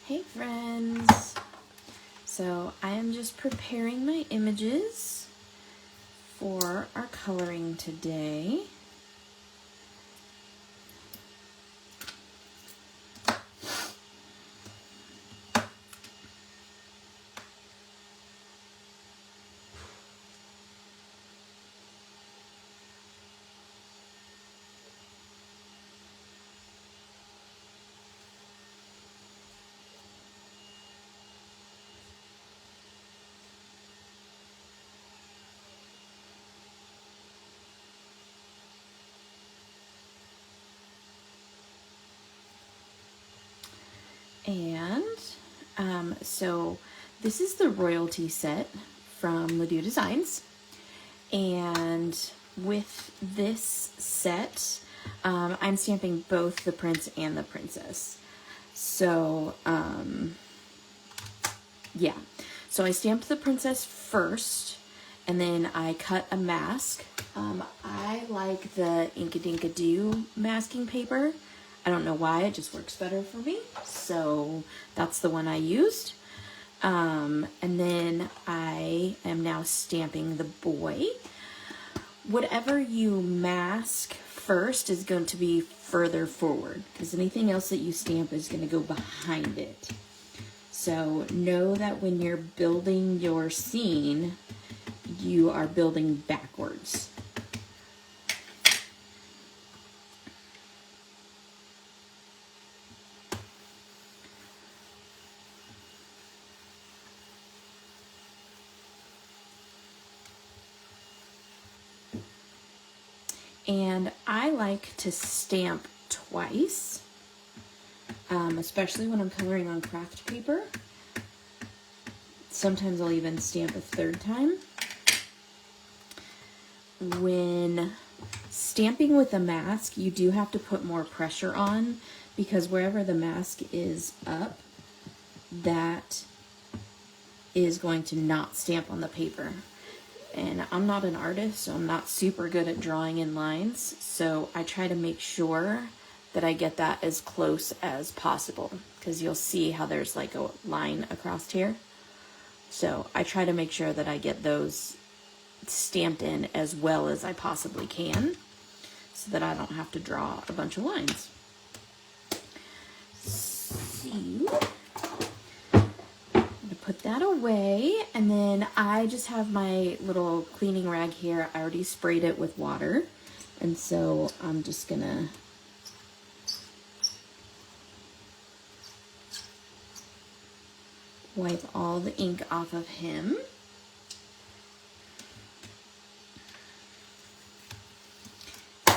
Hey friends! So I am just preparing my images for our coloring today. And so this is the royalty set from Ledoux Designs. And with this set, I'm stamping both the prince and the princess. So, yeah. So I stamped the princess first, and then I cut a mask. I like the Inkadinka-Doo masking paper. I don't know why, it just works better for me. So that's the one I used. And then I am now stamping the boy. Whatever you mask first is going to be further forward, because anything else that you stamp is going to go behind it. So know that when you're building your scene, you are building backwards. And I like to stamp twice, especially when I'm coloring on craft paper. Sometimes I'll even stamp a third time. When stamping with a mask, you do have to put more pressure on, because wherever the mask is up, that is going to not stamp on the paper. And I'm not an artist, so I'm not super good at drawing in lines, so I try to make sure that I get that as close as possible, because you'll see how there's like a line across here. So I try to make sure that I get those stamped in as well as I possibly can, so that I don't have to draw a bunch of lines. So put that away, and then I just have my little cleaning rag here. I already sprayed it with water, and so I'm just gonna wipe all the ink off of him.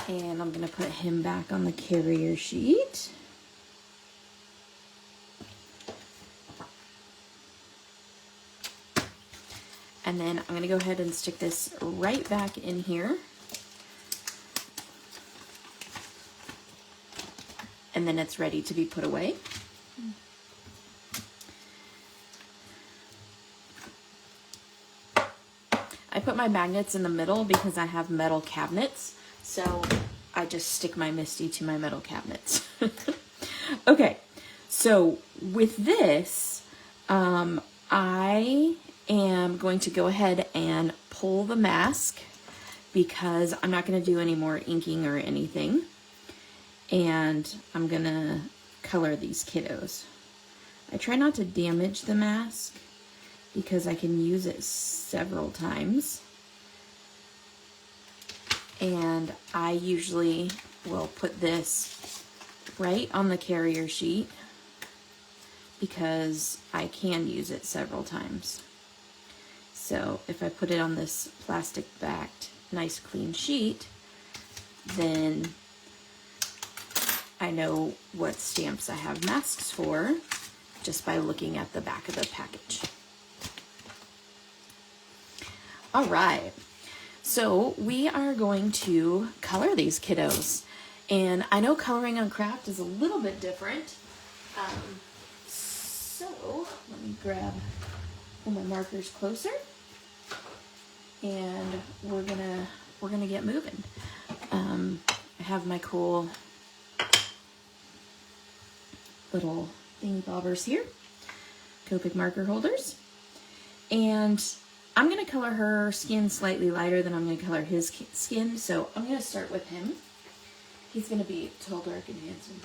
And I'm gonna put him back on the carrier sheet. And then I'm gonna go ahead and stick this right back in here. And then it's ready to be put away. I put my magnets in the middle because I have metal cabinets. So I just stick my Misty to my metal cabinets. Okay, so with this, I am going to go ahead and pull the mask, because I'm not going to do any more inking or anything. And I'm going to color these kiddos. I try not to damage the mask, because I can use it several times. And I usually will put this right on the carrier sheet, because I can use it several times. So if I put it on this plastic backed nice clean sheet, then I know what stamps I have masks for just by looking at the back of the package. All right, so we are going to color these kiddos. And I know coloring on Kraft is a little bit different. So let me pull my markers closer, and we're gonna get moving. I have my cool little thingy bobbers here, Copic marker holders. And I'm going to color her skin slightly lighter than I'm going to color his skin, so I'm going to start with him. He's going to be tall, dark, and handsome.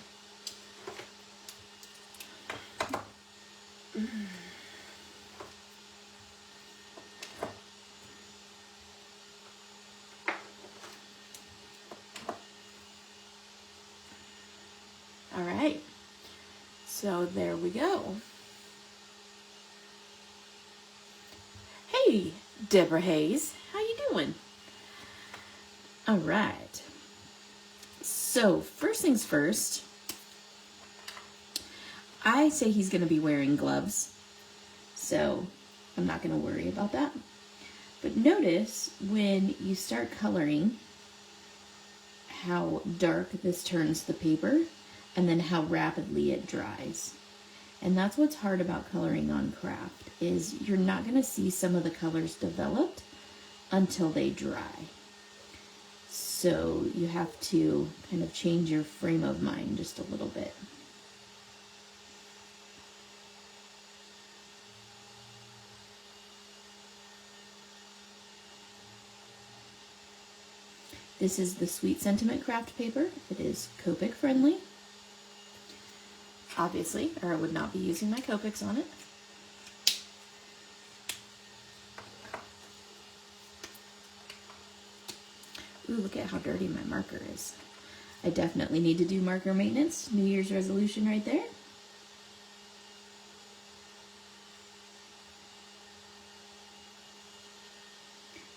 All right, so there we go. Hey, Deborah Hayes, how you doing? All right, so first things first, I say he's going to be wearing gloves, so I'm not going to worry about that. But notice when you start coloring how dark this turns the paper and then how rapidly it dries. And that's what's hard about coloring on Kraft, is you're not going to see some of the colors developed until they dry. So you have to kind of change your frame of mind just a little bit. This is the Sweet Sentiment Kraft paper. It is Copic friendly, obviously, or I would not be using my Copics on it. Ooh, look at how dirty my marker is. I definitely need to do marker maintenance. New Year's resolution right there.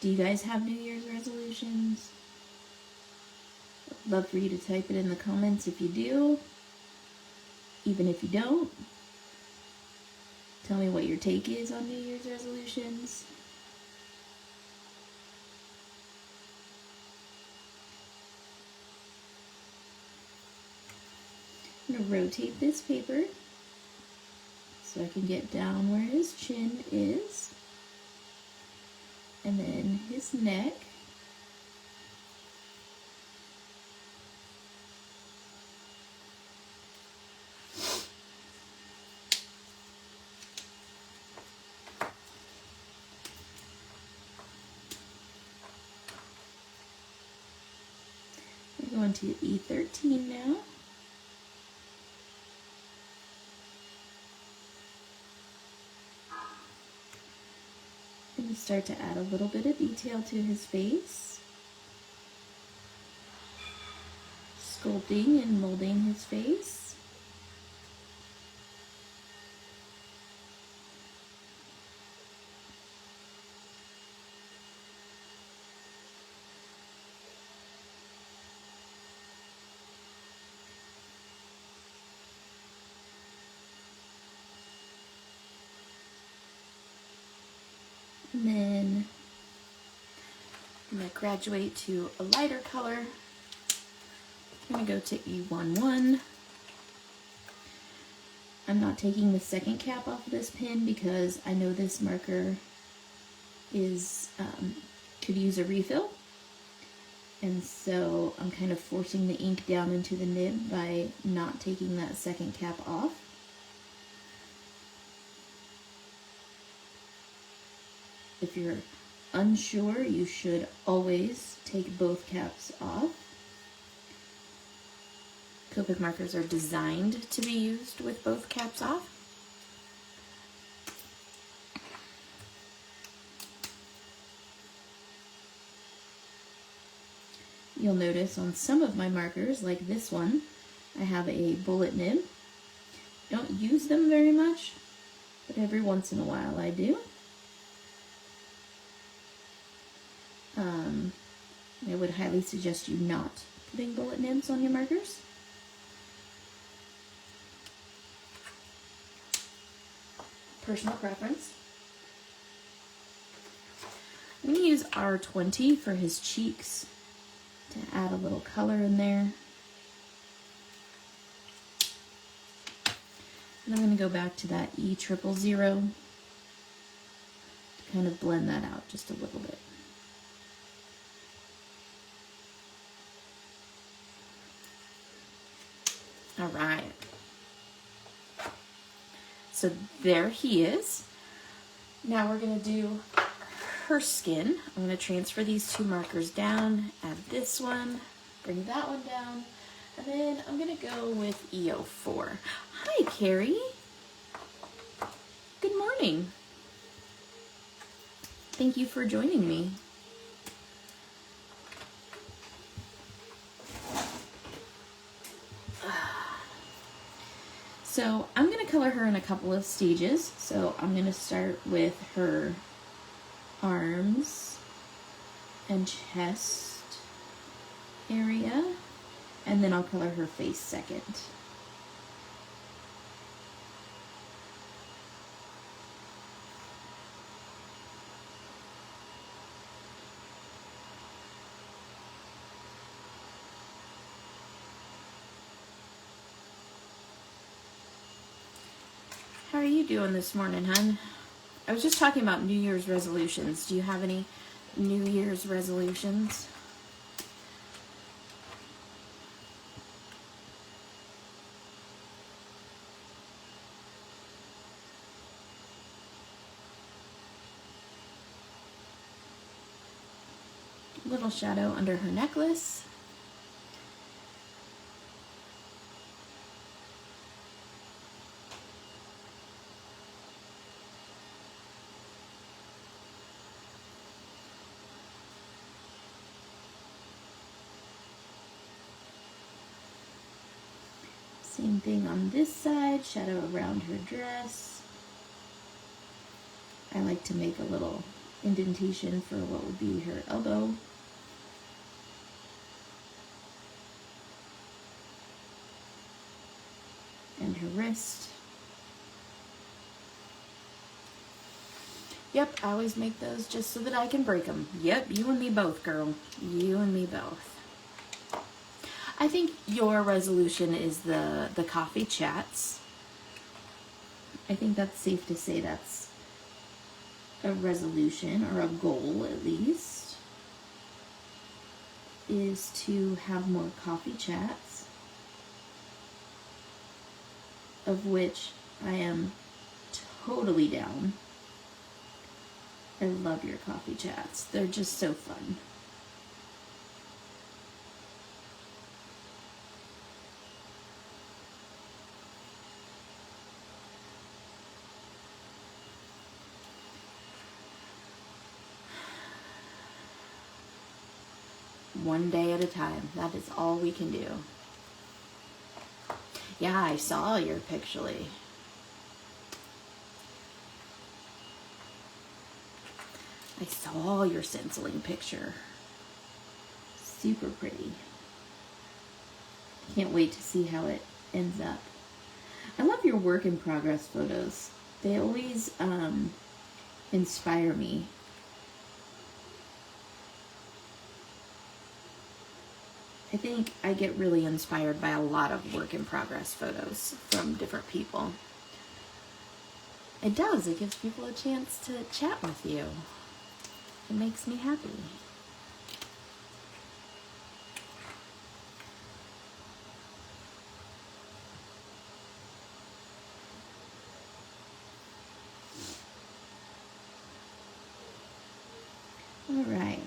Do you guys have New Year's resolutions? I'd love for you to type it in the comments if you do. Even if you don't, tell me what your take is on New Year's resolutions. I'm going to rotate this paper so I can get down where his chin is, and then his neck. We're going to E13 now. And start to add a little bit of detail to his face. Sculpting and molding his face. And then I'm going to graduate to a lighter color. I'm going to go to E11. I'm not taking the second cap off of this pen because I know this marker is could use a refill. And so I'm kind of forcing the ink down into the nib by not taking that second cap off. If you're unsure, you should always take both caps off. Copic markers are designed to be used with both caps off. You'll notice on some of my markers, like this one, I have a bullet nib. Don't use them very much, but every once in a while I do. I would highly suggest you not putting bullet nibs on your markers. Personal preference. I'm going to use R20 for his cheeks to add a little color in there. And I'm going to go back to that E000 to kind of blend that out just a little bit. All right. So there he is. Now we're gonna do her skin. I'm gonna transfer these 2 markers down, add this one, bring that one down, and then I'm gonna go with EO4. Hi, Carrie. Good morning. Thank you for joining me. So I'm going to color her in a couple of stages. So I'm going to start with her arms and chest area, and then I'll color her face second. How are you doing this morning, hon? I was just talking about New Year's resolutions. Do you have any New Year's resolutions? Little shadow under her necklace. Same thing on this side, shadow around her dress. I like to make a little indentation for what would be her elbow. And her wrist. Yep, I always make those just so that I can break them. Yep, you and me both, girl. You and me both. I think your resolution is the coffee chats. I think that's safe to say that's a resolution, or a goal at least, is to have more coffee chats, of which I am totally down. I love your coffee chats. They're just so fun. One day at a time. That is all we can do. Yeah, I saw your picture. I saw your stenciling picture. Super pretty. Can't wait to see how it ends up. I love your work in progress photos. They always inspire me. I think I get really inspired by a lot of work in progress photos from different people. It does. It gives people a chance to chat with you. It makes me happy. All right.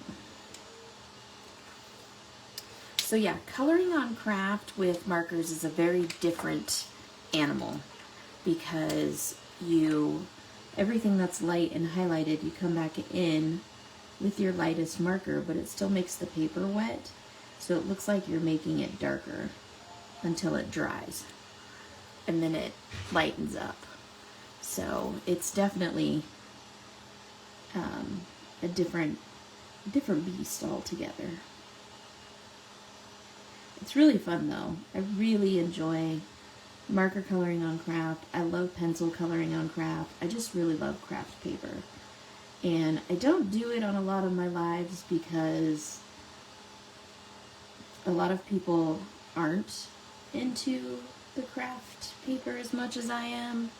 So yeah, coloring on Kraft with markers is a very different animal, because everything that's light and highlighted, you come back in with your lightest marker, but it still makes the paper wet, so it looks like you're making it darker until it dries, and then it lightens up. So it's definitely a different beast altogether. It's really fun though. I really enjoy marker coloring on Kraft. I love pencil coloring on Kraft. I just really love Kraft paper. And I don't do it on a lot of my lives because a lot of people aren't into the Kraft paper as much as I am.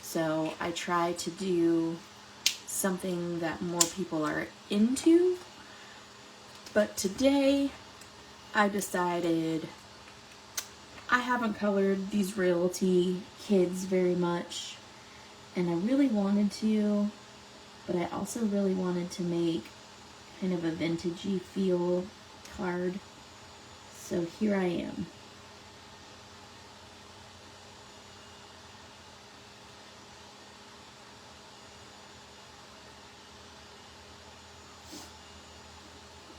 So I try to do something that more people are into. But today I decided I haven't colored these Realty kids very much, And I really wanted to, but I also really wanted to make kind of a vintagey feel card. So here I am.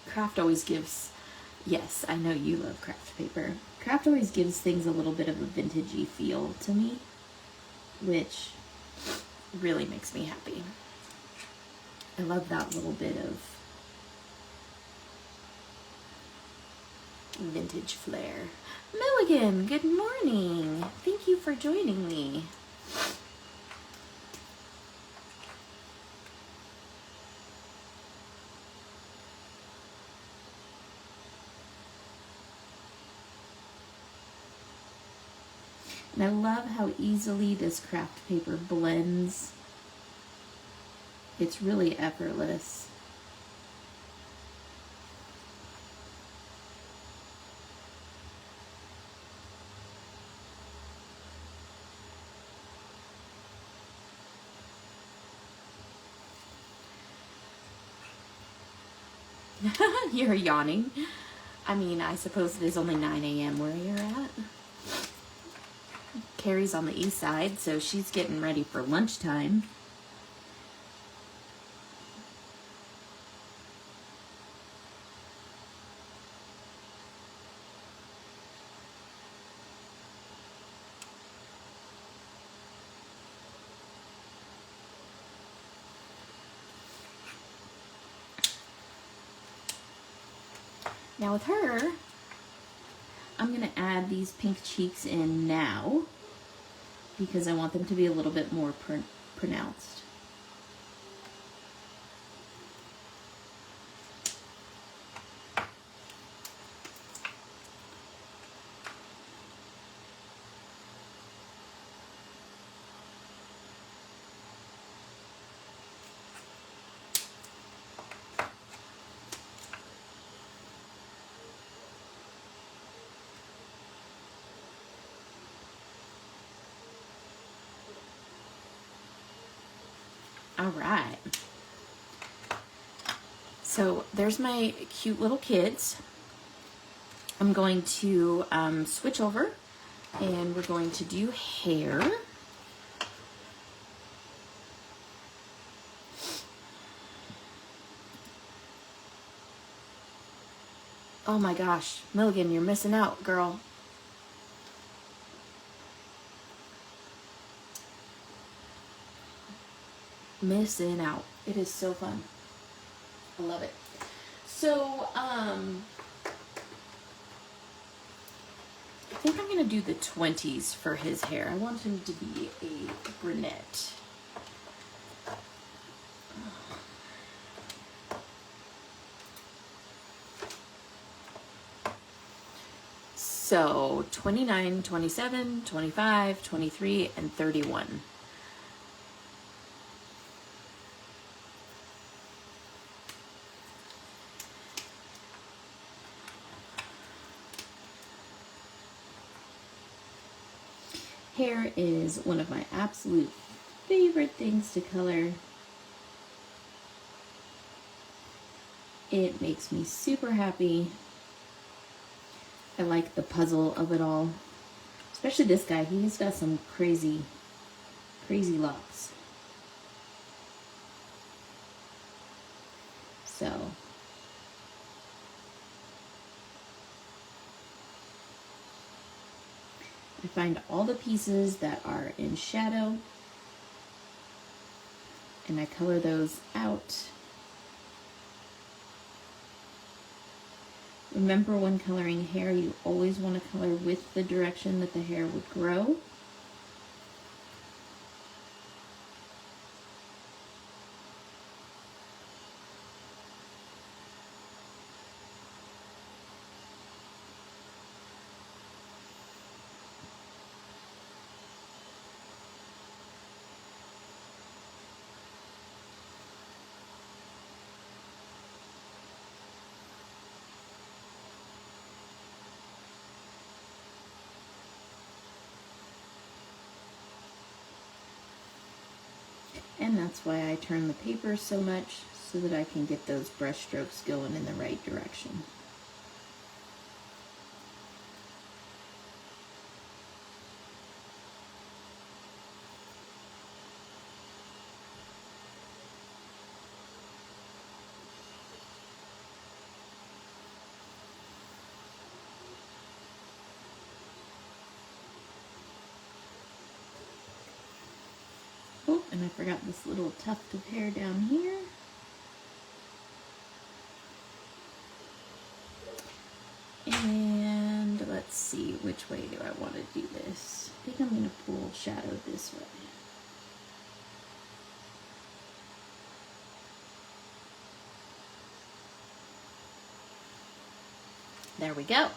Kraft always gives, yes, I know you love Kraft paper. Kraft always gives things a little bit of a vintagey feel to me, which really makes me happy. I love that little bit of vintage flair. Milligan, good morning. Thank you for joining me. And I love how easily this Kraft paper blends. It's really effortless. You're yawning. I mean, I suppose it is only 9 a.m. where you're at. Carrie's on the east side, so she's getting ready for lunchtime. Now with her, I'm going to add these pink cheeks in now because I want them to be a little bit more pronounced. All right. So there's my cute little kids. I'm going to switch over and we're going to do hair. Oh my gosh, Milligan, you're missing out, girl. Missing out. It is so fun. I love it. So, I think I'm gonna do the 20s for his hair. I want him to be a brunette. So 29, 27, 25, 23, and 31. Hair is one of my absolute favorite things to color. It makes me super happy. I like the puzzle of it all. Especially this guy, he's got some crazy locks. So I find all the pieces that are in shadow and I color those out. Remember, when coloring hair, you always want to color with the direction that the hair would grow. And that's why I turn the paper so much, so that I can get those brush strokes going in the right direction. Oh, and I forgot this little tuft of hair down here. And let's see, which way do I want to do this? I think I'm going to pull shadow this way. There we go.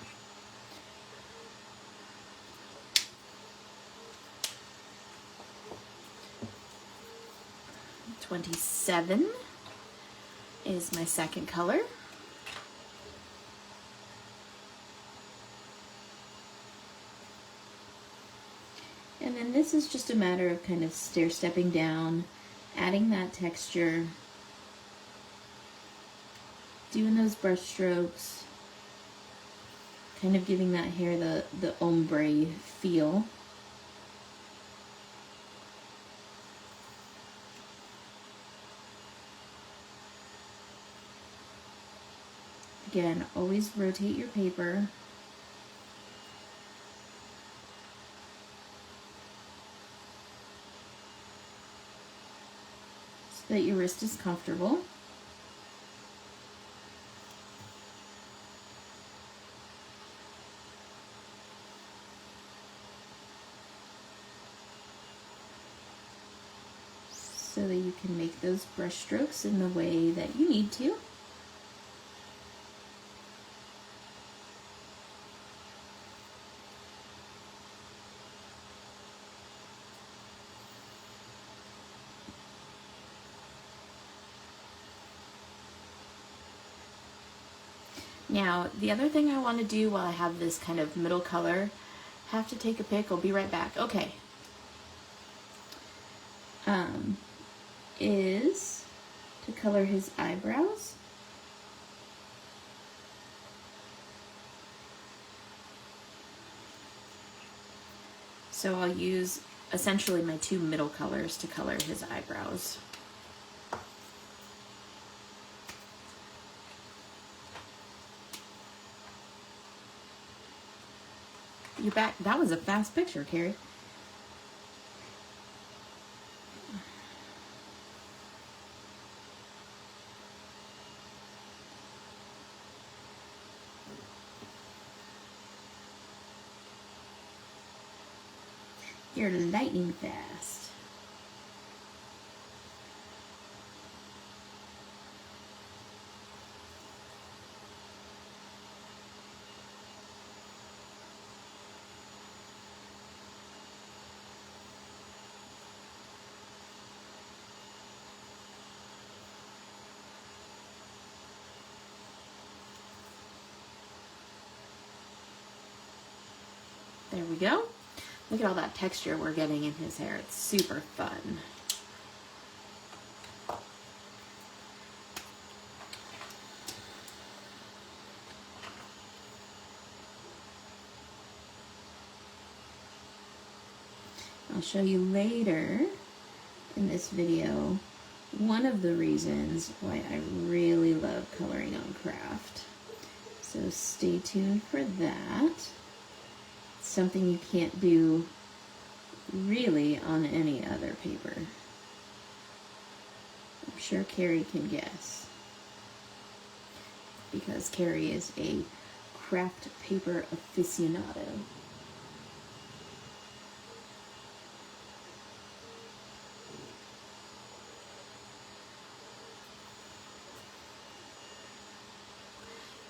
$27 is my second color. And then this is just a matter of kind of stair-stepping down, adding that texture, doing those brush strokes, kind of giving that hair the ombre feel. Again, always rotate your paper. So that your wrist is comfortable. So that you can make those brush strokes in the way that you need to. Now, the other thing I want to do while I have this kind of middle color, have to take a pic, I'll be right back. Okay. Is to color his eyebrows. So I'll use essentially my two middle colors to color his eyebrows. You're back. That was a fast picture, Carrie. You're lightning fast. There we go. Look at all that texture we're getting in his hair. It's super fun. I'll show you later in this video one of the reasons why I really love coloring on Kraft. So stay tuned for that. It's something you can't do really on any other paper. I'm sure Carrie can guess, because Carrie is a Kraft paper aficionado.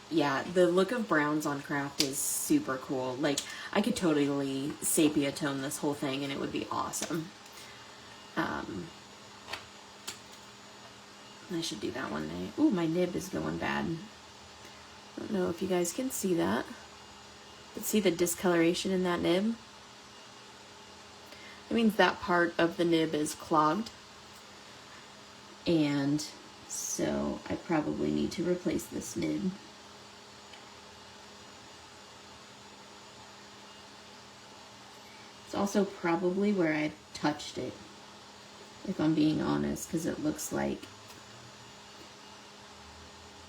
Yeah, the look of browns on Kraft is super cool. Like, I could totally sepia tone this whole thing and it would be awesome. I should do that one day. Ooh, my nib is going bad. I don't know if you guys can see that. But see the discoloration in that nib? It means that part of the nib is clogged. And so I probably need to replace this nib. It's also probably where I touched it, if I'm being honest, because it looks like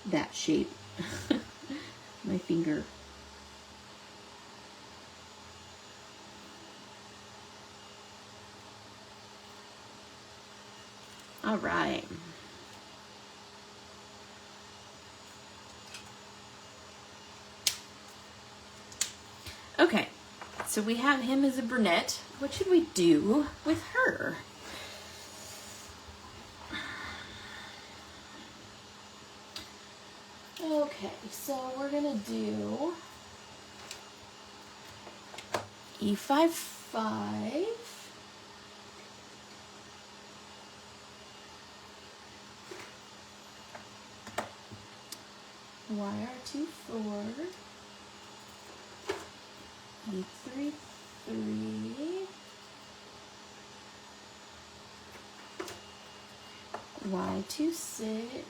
that shape. My finger. All right. Okay, so we have him as a brunette. What should we do with her? Okay, so we're gonna do E5-5, YR2-4, E3-3, Y2-6,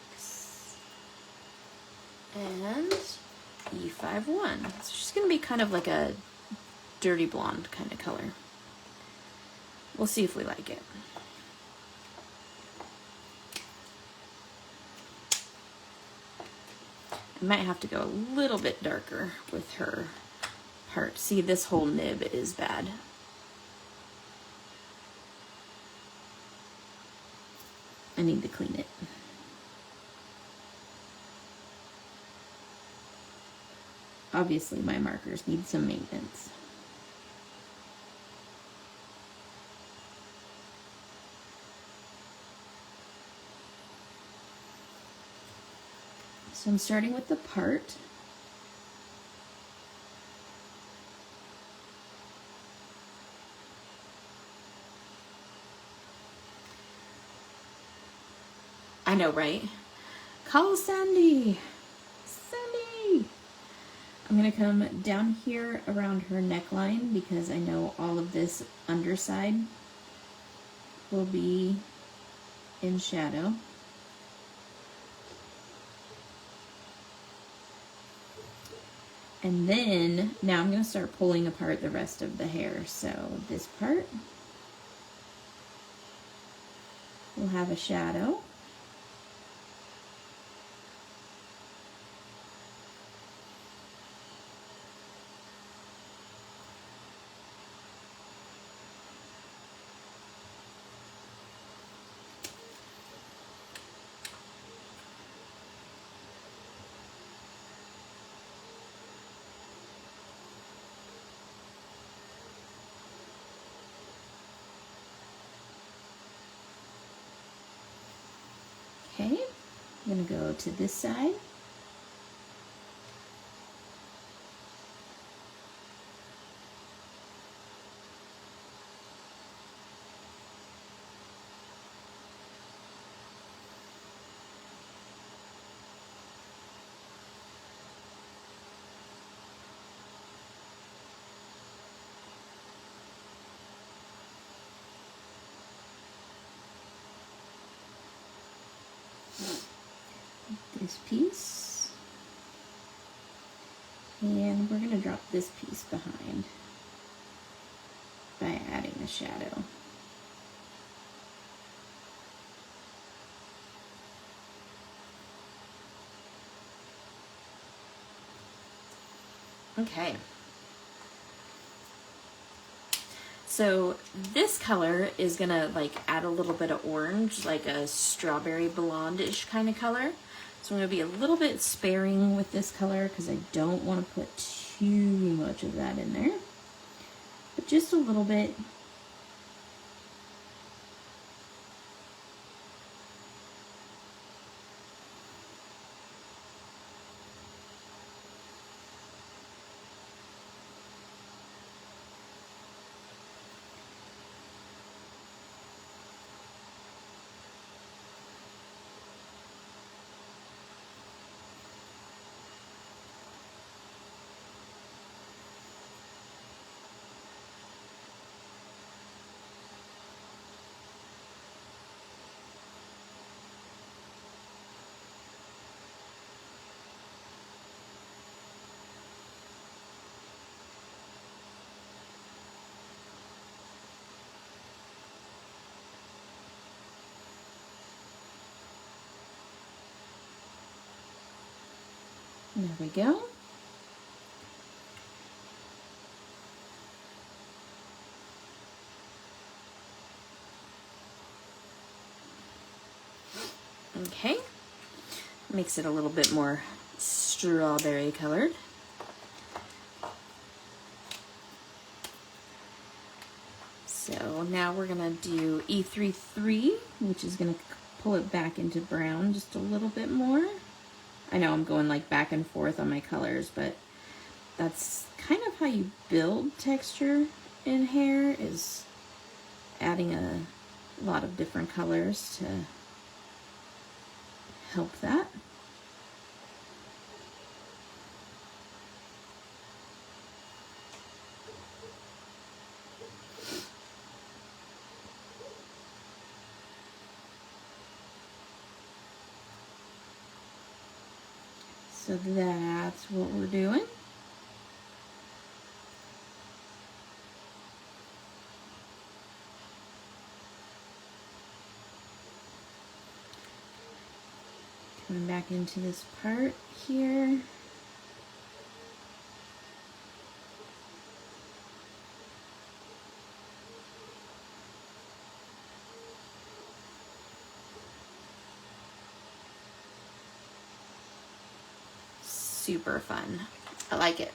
and E5-1. So she's gonna be kind of like a dirty blonde kind of color. We'll see if we like it. I might have to go a little bit darker with her part. See, this whole nib is bad. I need to clean it. Obviously, my markers need some maintenance. So I'm starting with the part. I know, right? Call Sandy! Sandy! I'm gonna come down here around her neckline because I know all of this underside will be in shadow. And then, now I'm going to start pulling apart the rest of the hair. So this part will have a shadow. Okay, I'm going to go to this side. This piece, and we're going to drop this piece behind by adding a shadow. Okay. So this color is gonna like add a little bit of orange, like a strawberry blonde-ish kind of color. So I'm gonna be a little bit sparing with this color because I don't want to put too much of that in there, but just a little bit. There we go. Okay, makes it a little bit more strawberry colored. So now we're gonna do E33, which is gonna pull it back into brown just a little bit more. I know I'm going like back and forth on my colors, but that's kind of how you build texture in hair, is adding a lot of different colors to help that. So that's what we're doing. Coming back into this part here. Super fun. I like it.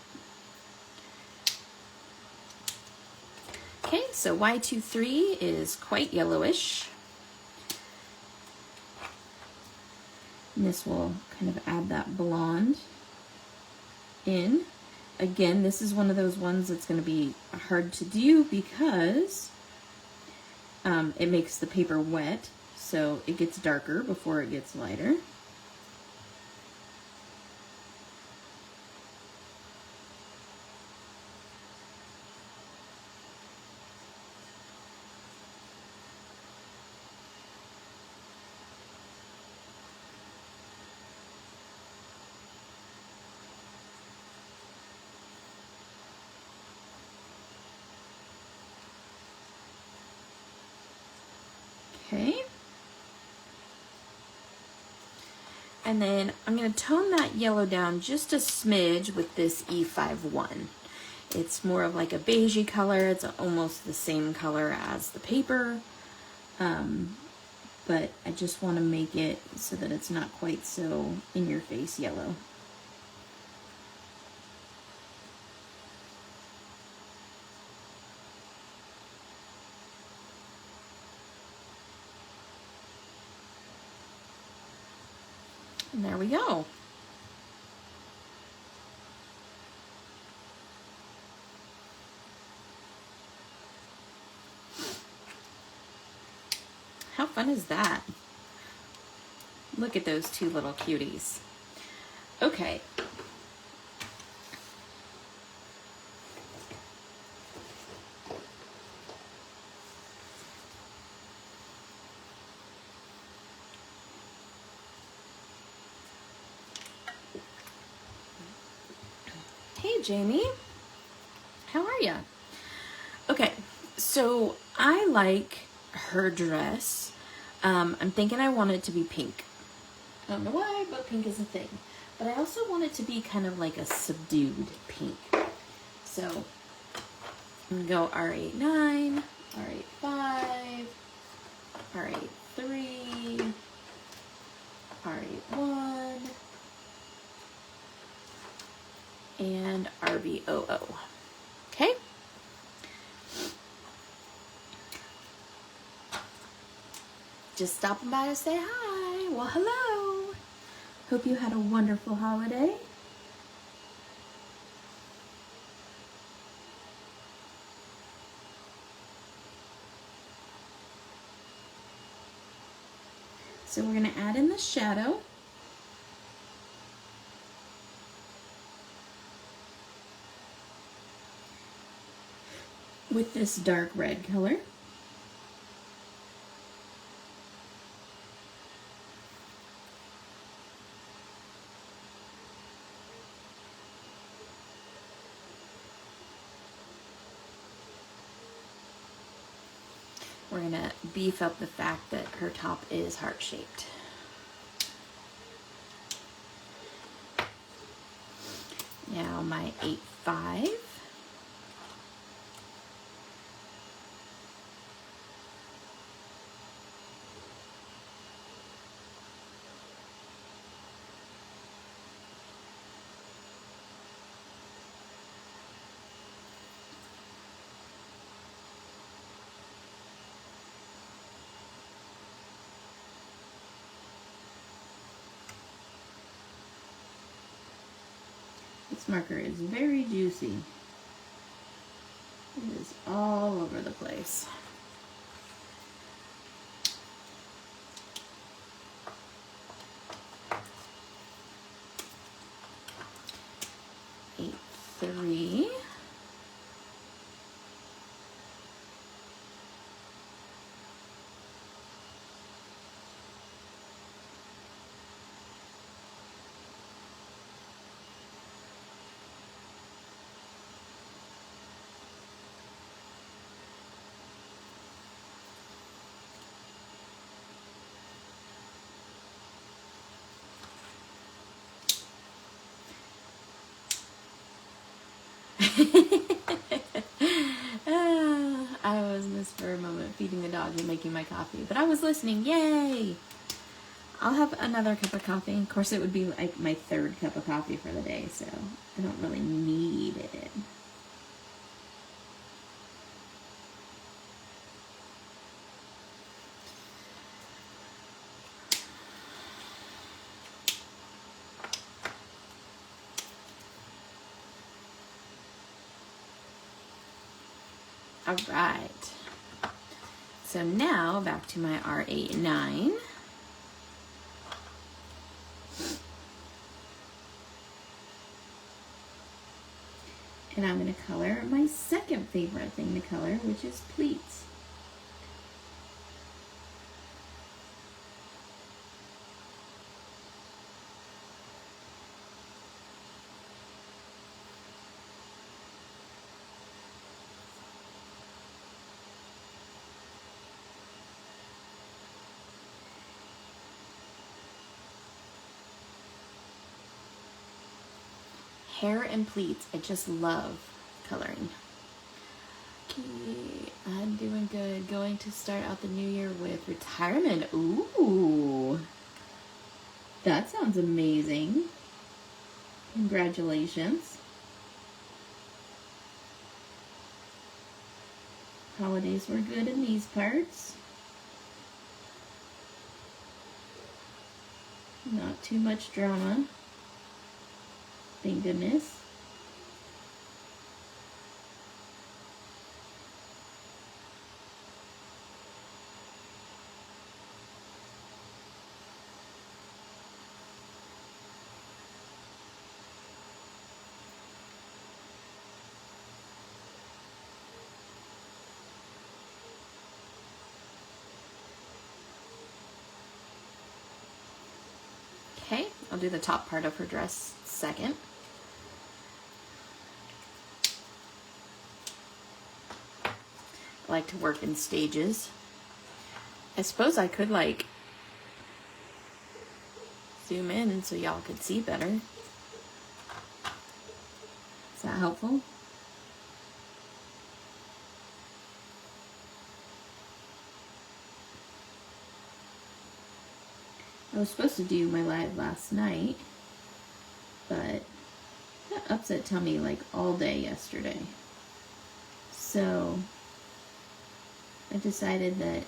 Okay, so Y23 is quite yellowish. And this will kind of add that blonde in. Again, this is one of those ones that's going to be hard to do because it makes the paper wet, so it gets darker before it gets lighter. Okay. And then I'm going to tone that yellow down just a smidge with this E51. It's more of like a beigey color. It's almost the same color as the paper. But I just want to make it so that it's not quite so in your face yellow. And there we go. How fun is that? Look at those two little cuties. Okay. Hey, Jamie. How are ya? Okay, so I like her dress. I'm thinking I want it to be pink. I don't know why, but pink is a thing. But I also want it to be kind of like a subdued pink. So I'm gonna go R89, R85, R83, R81, and RBOO. Okay? Just stopping by to say hi. Well, hello. Hope you had a wonderful holiday. So we're going to add in the shadow. With this dark red color. We're going to beef up the fact that her top is heart-shaped. Now my 8-5. This marker is very juicy. It is all over the place. Eight, 3. I was missed for a moment feeding the dog and making my coffee, but I was listening. Yay! I'll have another cup of coffee. Of course, it would be like my 3rd cup of coffee for the day, so I don't really need it. All right. So now back to my R8 and 9. And I'm going to color my second favorite thing to color, which is pleats. Hair and pleats, I just love coloring. Okay, I'm doing good. Going to start out the new year with retirement. Ooh, that sounds amazing. Congratulations. Holidays were good in these parts. Not too much drama. Thank goodness. Okay, I'll do the top part of her dress second. I like to work in stages. I suppose I could like zoom in so y'all could see better. Is that helpful? I was supposed to do my live last night, but that upset tummy like all day yesterday. So I decided that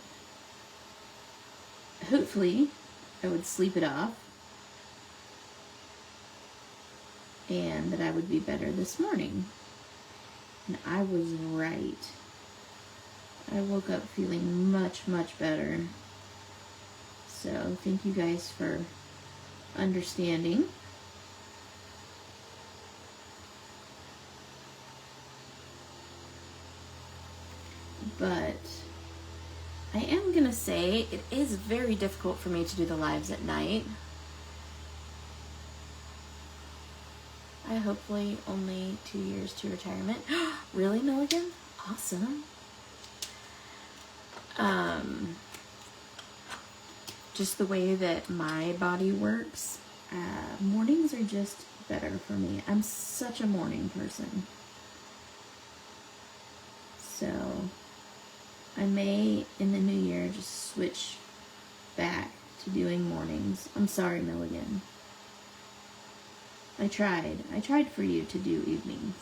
hopefully I would sleep it off and that I would be better this morning. And I was right. I woke up feeling much, much better. So thank you guys for understanding. But I am gonna say it is very difficult for me to do the lives at night. I hopefully only 2 years to retirement. Really, Milligan? Awesome. Just the way that my body works, mornings are just better for me. I'm such a morning person. So I may, in the new year, just switch back to doing mornings. I'm sorry, Milligan. I tried. I tried for you to do evenings.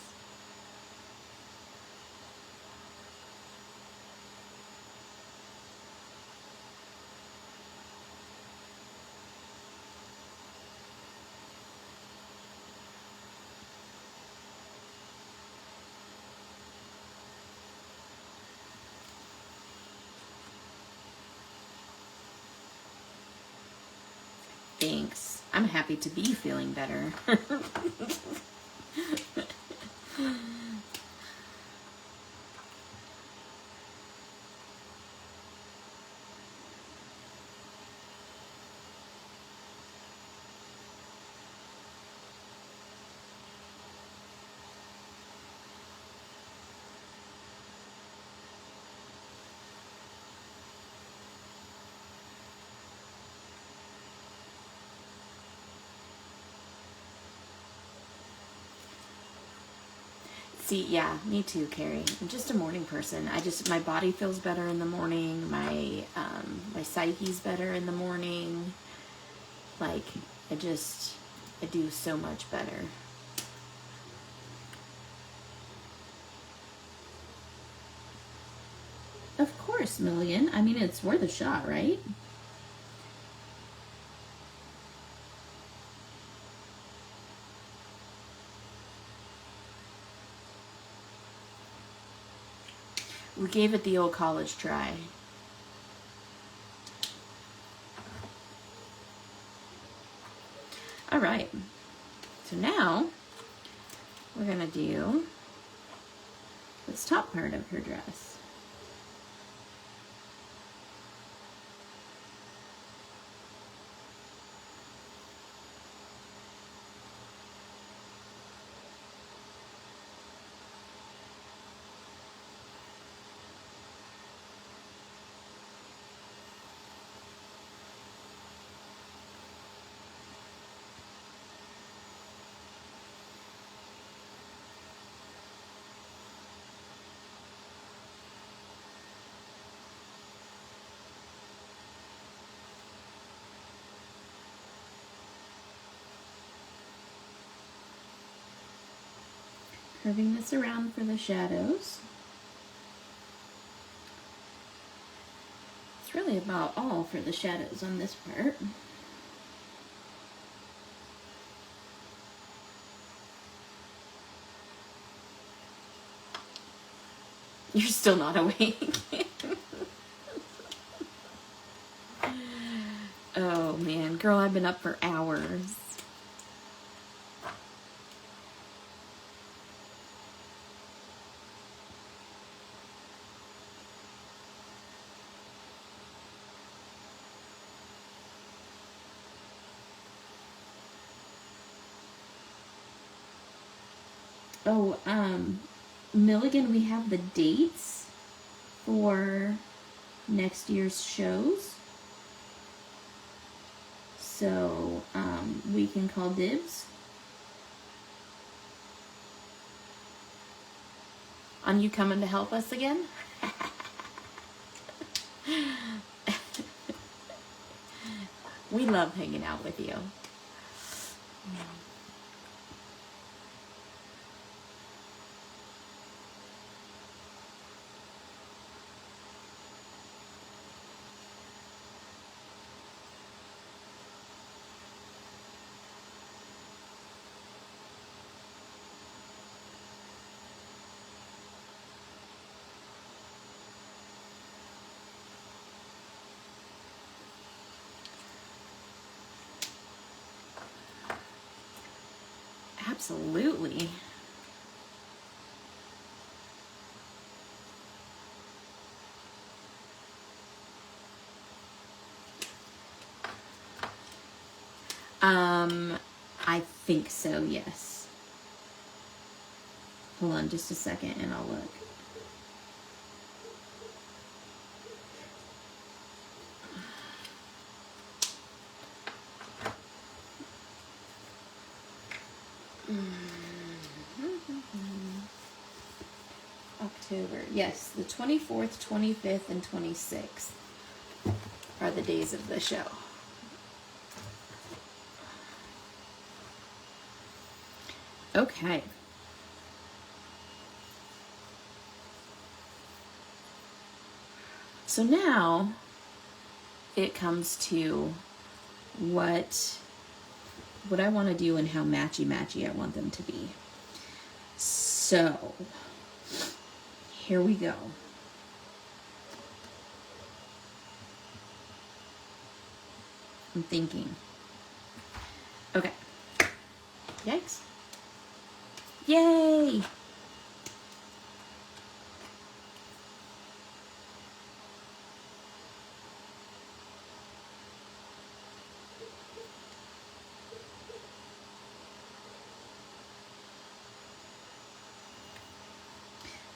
Thanks. I'm happy to be feeling better. See, yeah, me too, Carrie. I'm just a morning person. My body feels better in the morning. My psyche's better in the morning. Like, I do so much better. Of course, Milligan. I mean, it's worth a shot, right? We gave it the old college try. All right. So now we're going to do this top part of her dress. Curving this around for the shadows. It's really about all for the shadows on this part. You're still not awake. Oh man, girl, I've been up for hours. Oh, Milligan, we have the dates for next year's shows. So, we can call dibs on you coming to help us again. We love hanging out with you. Absolutely. I think so, yes. Hold on just a second and I'll look. October. Yes, the 24th, 25th, and 26th are the days of the show. Okay. So now it comes to what I want to do and how matchy-matchy I want them to be. So, here we go. I'm thinking. Okay. Yikes. Yay!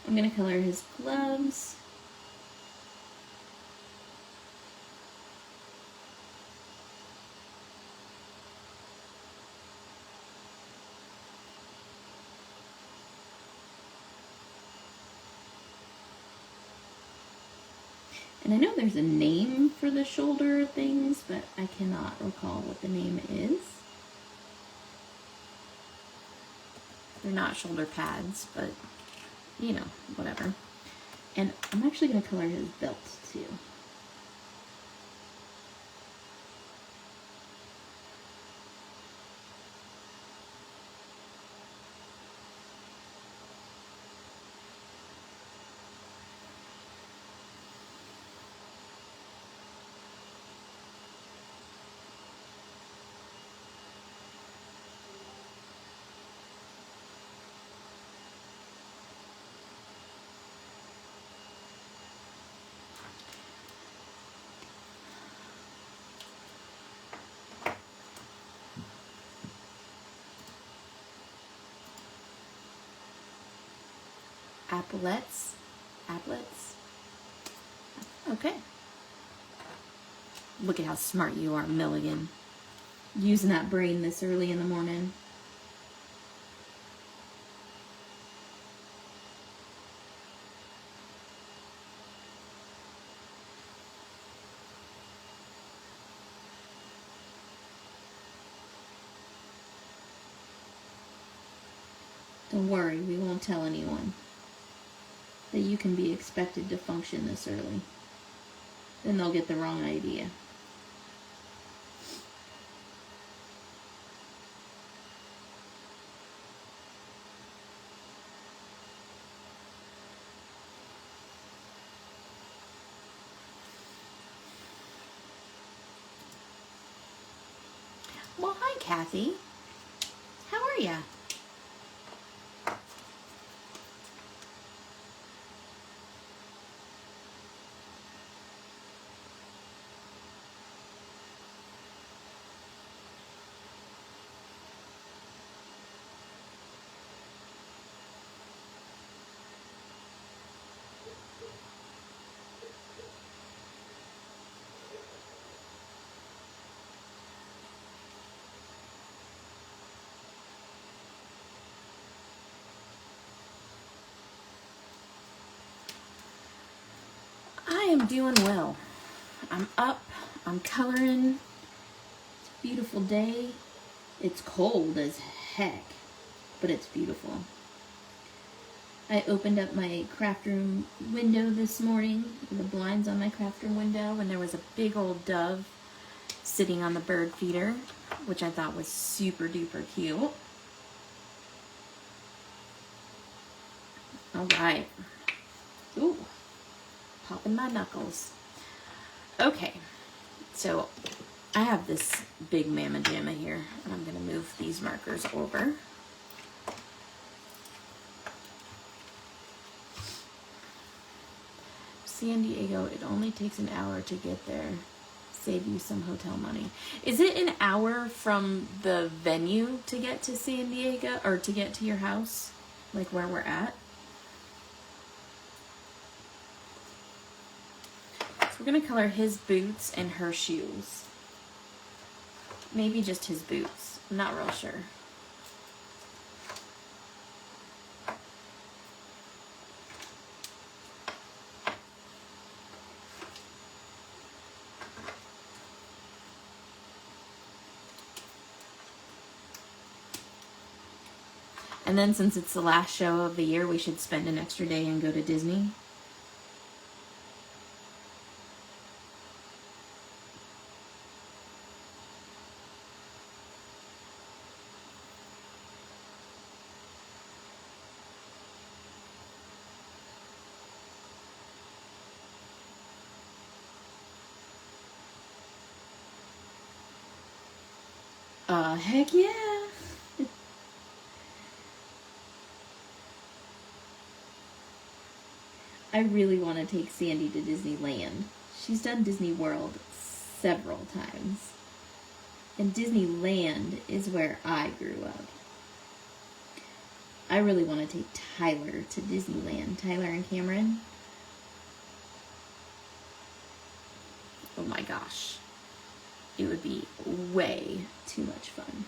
I'm going to color his gloves. And I know there's a name for the shoulder things, but I cannot recall what the name is. They're not shoulder pads, but you know, whatever. And I'm actually going to color his belt too. Applets. Okay. Look at how smart you are, Milligan. Using that brain this early in the morning. Don't worry, we won't tell anyone that you can be expected to function this early. Then they'll get the wrong idea. Well, hi, Kathy. How are ya? I am doing well. I'm up, I'm coloring. It's a beautiful day. It's cold as heck, but it's beautiful. I opened up my craft room window this morning, the blinds on my craft room window, and there was a big old dove sitting on the bird feeder, which I thought was super duper cute. All right. Ooh. Popping my knuckles. Okay, so I have this big mamma jamma here, and I'm going to move these markers over. San Diego, it only takes an hour to get there. Save you some hotel money. Is it an hour from the venue to get to San Diego, or to get to your house, like where we're at? We're going to color his boots and her shoes. Maybe just his boots. I'm not real sure. And then since it's the last show of the year, we should spend an extra day and go to Disney. Heck yeah. I really want to take Sandy to Disneyland. She's done Disney World several times. And Disneyland is where I grew up. I really want to take Tyler to Disneyland. Tyler and Cameron. Oh my gosh. It would be way too much fun.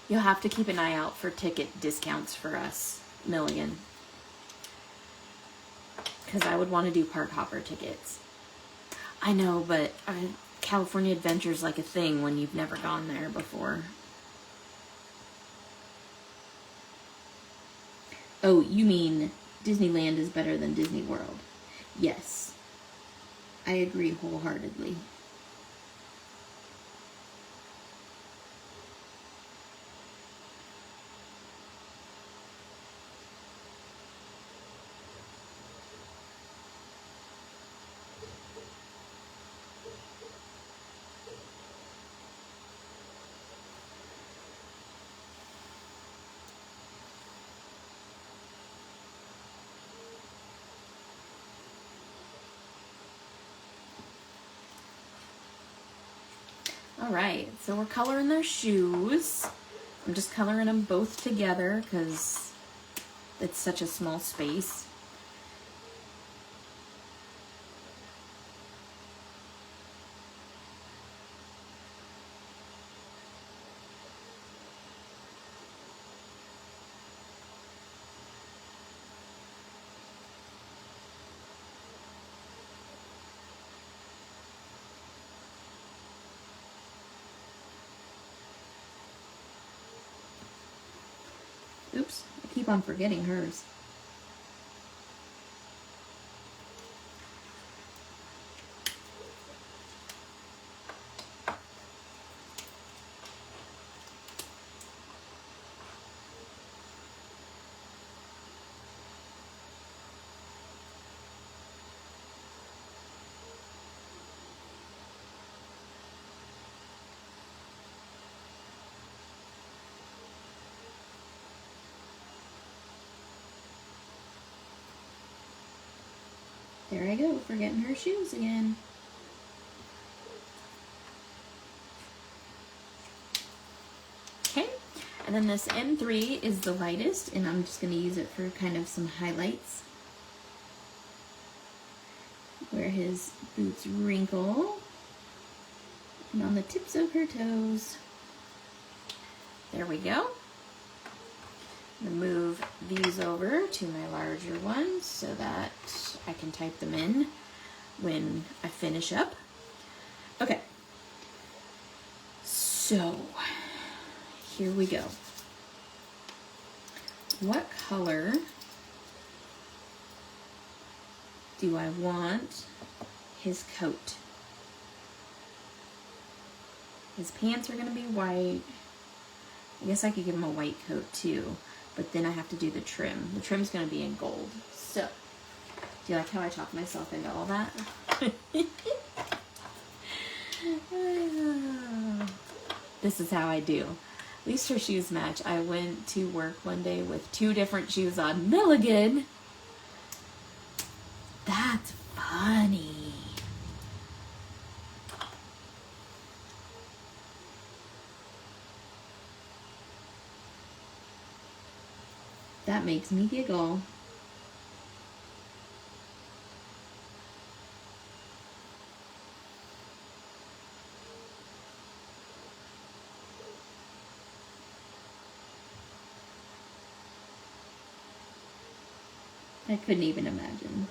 You'll have to keep an eye out for ticket discounts for us, Milligan. Because I would want to do park hopper tickets. I know, but California Adventure's like a thing when you've never gone there before. Oh, you mean Disneyland is better than Disney World? Yes. I agree wholeheartedly. All right, so we're coloring their shoes. I'm just coloring them both together because it's such a small space. Oops, I keep on forgetting hers. There I go, forgetting her shoes again. Okay, and then this M3 is the lightest, and I'm just going to use it for kind of some highlights. Where his boots wrinkle. And on the tips of her toes. There we go. I'm going to move these over to my larger ones so that I can type them in when I finish up. Okay, so here we go. What color do I want his coat? His pants are going to be white. I guess I could give him a white coat too. But then I have to do the trim. The trim's going to be in gold. So, do you like how I talked myself into all that? This is how I do. At least her shoes match. I went to work one day with 2 different shoes on. Milligan! That's funny. That makes me giggle. I couldn't even imagine.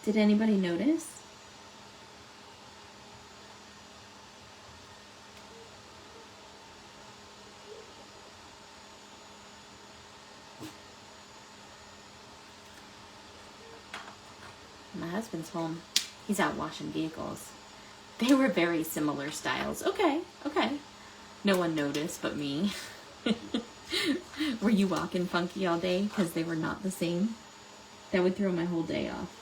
Did anybody notice? My husband's home. He's out washing vehicles. They were very similar styles. Okay. No one noticed but me. Were you walking funky all day because they were not the same? That would throw my whole day off.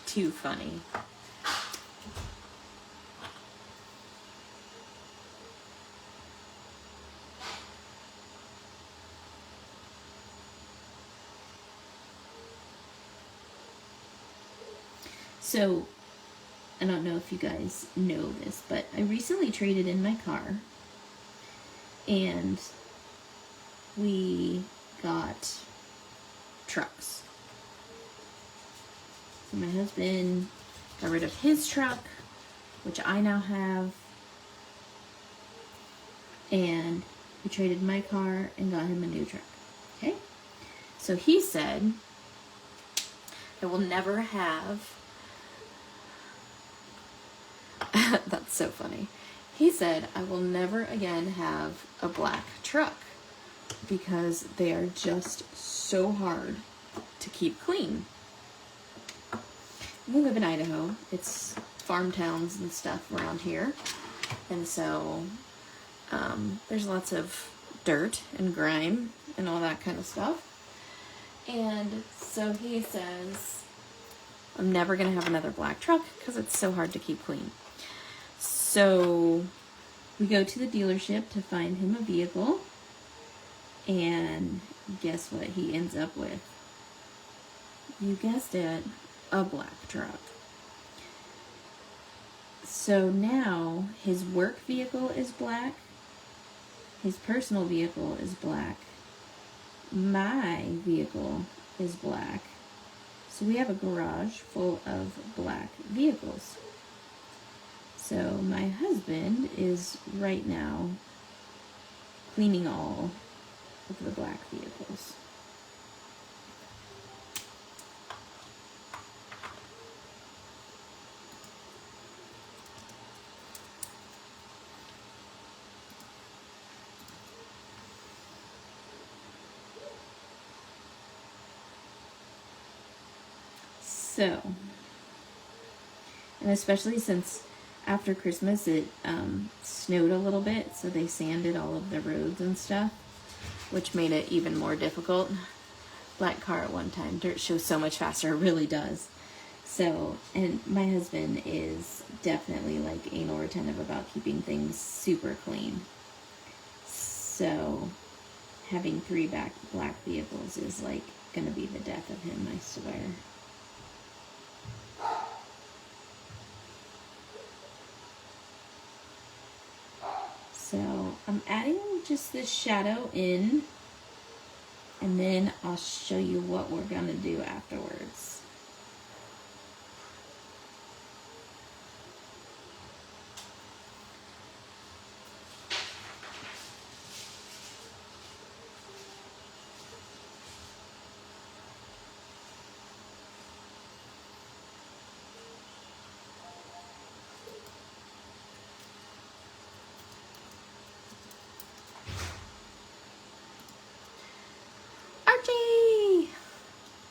Too funny. So, I don't know if you guys know this, but I recently traded in my car, and we got trucks. So my husband got rid of his truck, which I now have, and we traded my car and got him a new truck. Okay? So he said, I will never have... That's so funny. He said, I will never again have a black truck because they are just so hard to keep clean. We live in Idaho. It's farm towns and stuff around here. And so there's lots of dirt and grime and all that kind of stuff. And so he says, I'm never going to have another black truck because it's so hard to keep clean. So we go to the dealership to find him a vehicle. And guess what he ends up with? You guessed it. A black truck. So now his work vehicle is black, his personal vehicle is black, my vehicle is black. So we have a garage full of black vehicles. So my husband is right now cleaning all of the black vehicles. So, and especially since after Christmas it snowed a little bit, so they sanded all of the roads and stuff, which made it even more difficult. Black car at one time, dirt shows so much faster, it really does. So, and my husband is definitely like anal retentive about keeping things super clean. So, having 3 black vehicles is like gonna be the death of him, I swear. So I'm adding just this shadow in, and then I'll show you what we're gonna do afterwards.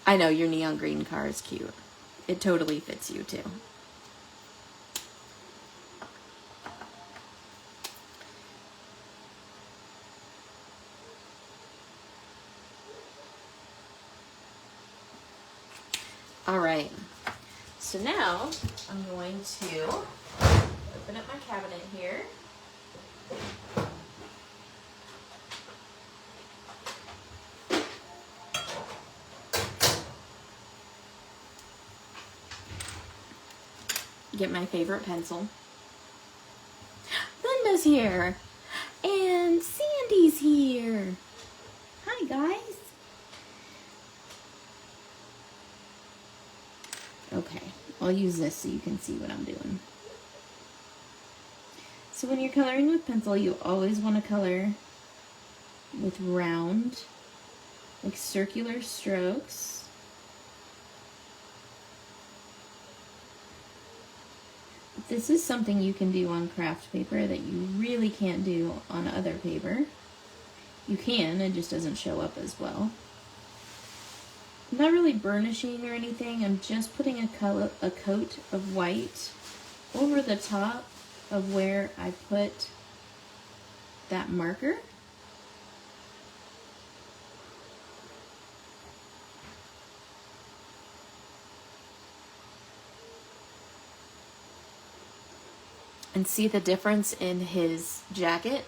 I know your neon green car is cute. It totally fits you too. All right. So now I'm going to put open up my cabinet here. Get my favorite pencil. Linda's here. And Sandy's here. Hi, guys. Okay, I'll use this so you can see what I'm doing. So when you're coloring with pencil, you always want to color with round, like circular strokes. This is something you can do on craft paper that you really can't do on other paper. You can, it just doesn't show up as well. I'm not really burnishing or anything, I'm just putting a coat of white over the top of where I put that marker. And see the difference in his jacket?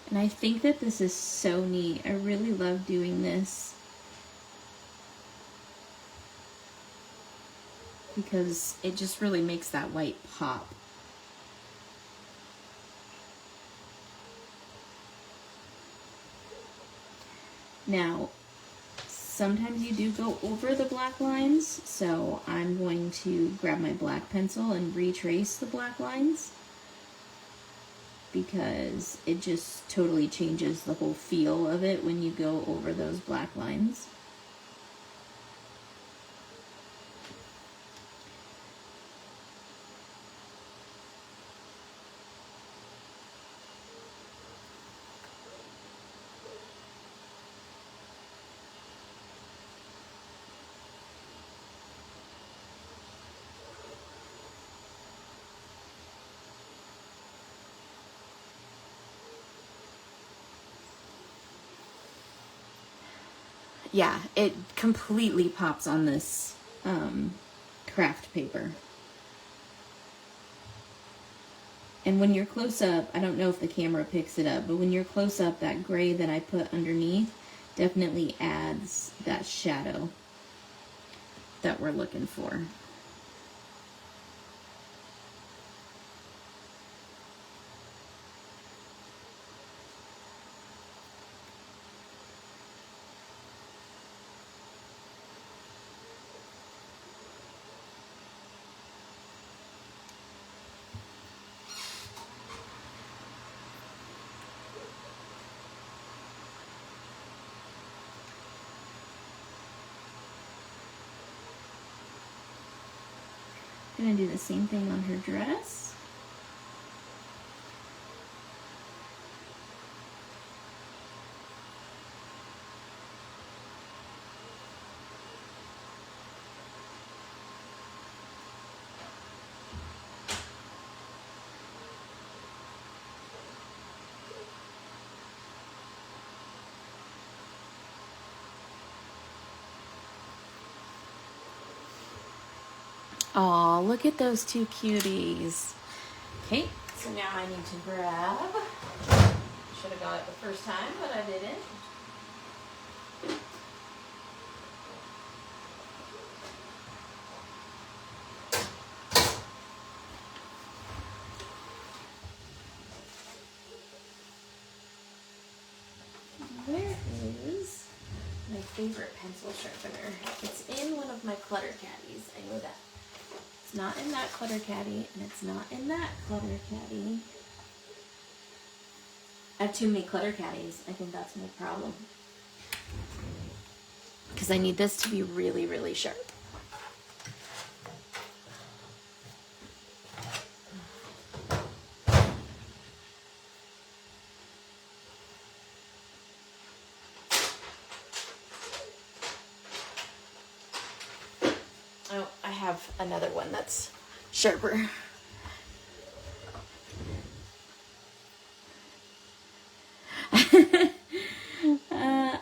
And I think that this is so neat. I really love doing this because it just really makes that white pop. Now, sometimes you do go over the black lines, so I'm going to grab my black pencil and retrace the black lines, because it just totally changes the whole feel of it when you go over those black lines. Yeah, it completely pops on this craft paper. And when you're close up, I don't know if the camera picks it up, but when you're close up, that gray that I put underneath definitely adds that shadow that we're looking for. I'm gonna do the same thing on her dress. Aw, look at those two cuties. Okay, so now I need to grab. Should have got it the first time, but I didn't. Where is my favorite pencil sharpener? It's in one of my clutter caddies. I know that. It's not in that clutter caddy, and it's not in that clutter caddy. I have too many clutter caddies. I think that's my problem. Because I need this to be really, really sharp. another one that's sharper.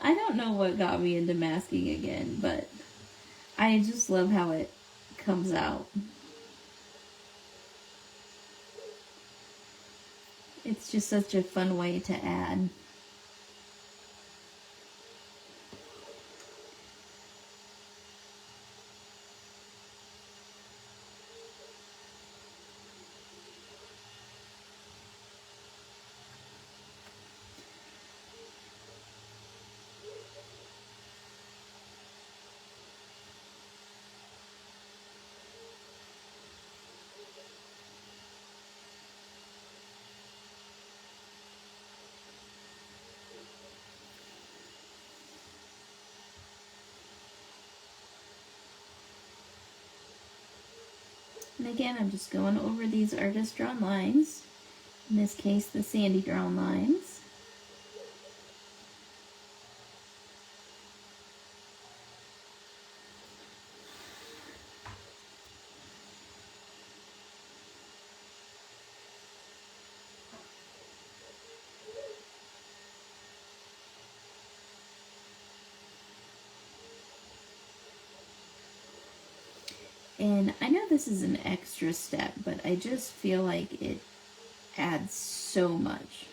I don't know what got me into masking again, but I just love how it comes out. It's just such a fun way to add. And again, I'm just going over these artist drawn lines. In this case, the Sandy drawn lines. And I know this is an extra step, but I just feel like it adds so much.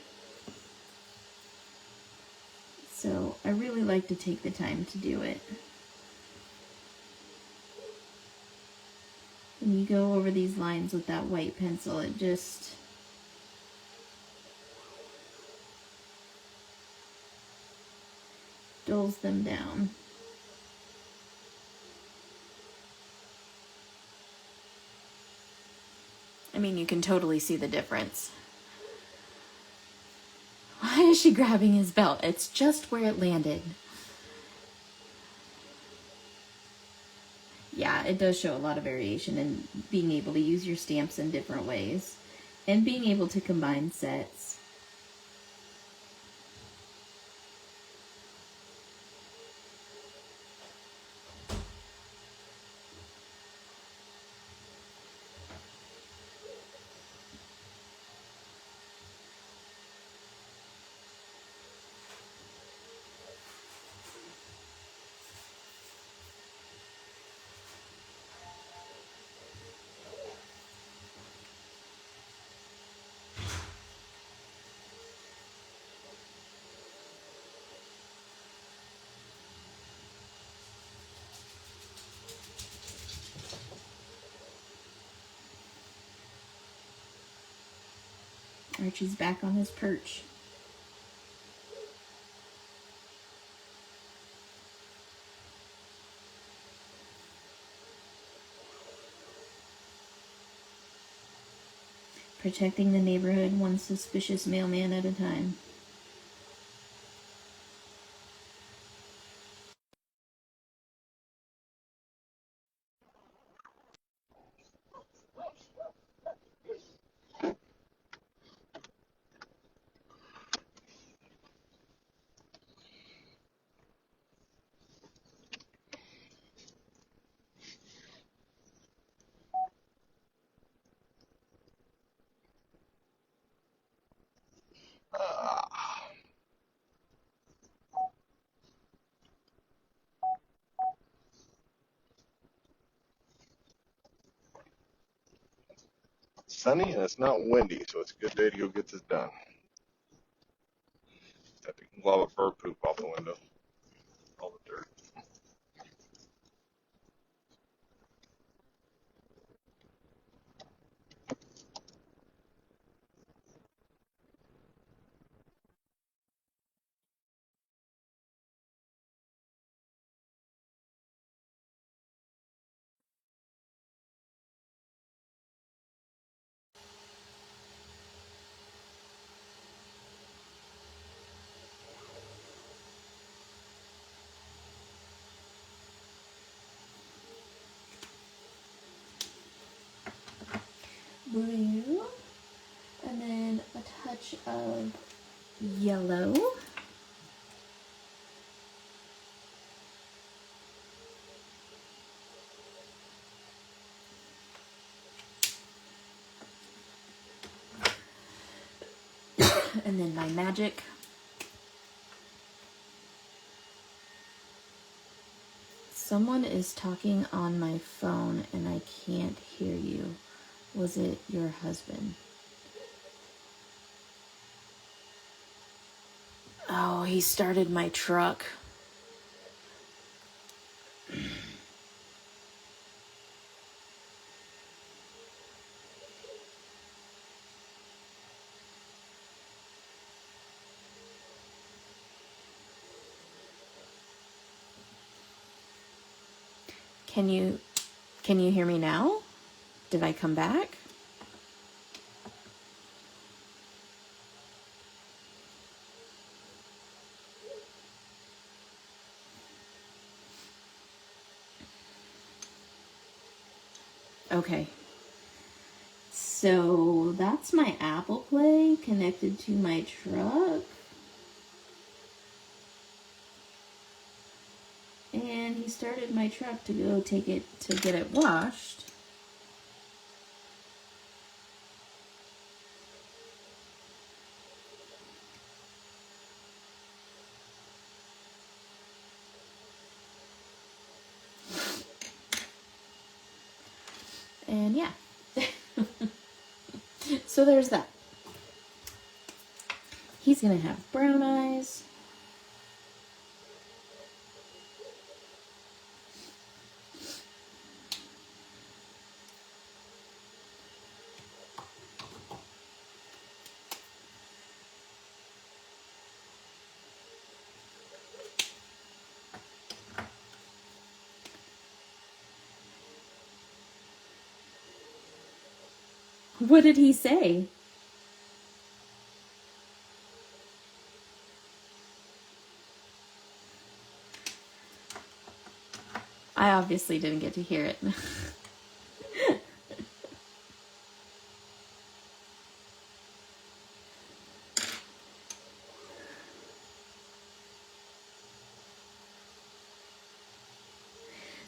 So I really like to take the time to do it. When you go over these lines with that white pencil, it just dulls them down. I mean, you can totally see the difference. Why is she grabbing his belt? It's just where it landed. Yeah, it does show a lot of variation in being able to use your stamps in different ways and being able to combine sets. Archie's back on his perch. Protecting the neighborhood one suspicious mailman at a time. Sunny and it's not windy, so it's a good day to go get this done. Have to glove a bird poop off the window. All the dirt. Blue, and then a touch of yellow. And then my magic. Someone is talking on my phone and I can't hear you. Was it your husband? Oh, he started my truck. Can you hear me now? Did I come back? Okay. So that's my Apple Play connected to my truck. And he started my truck to go take it to get it washed. And yeah. So there's that. He's gonna have brown eyes. What did he say? I obviously didn't get to hear it.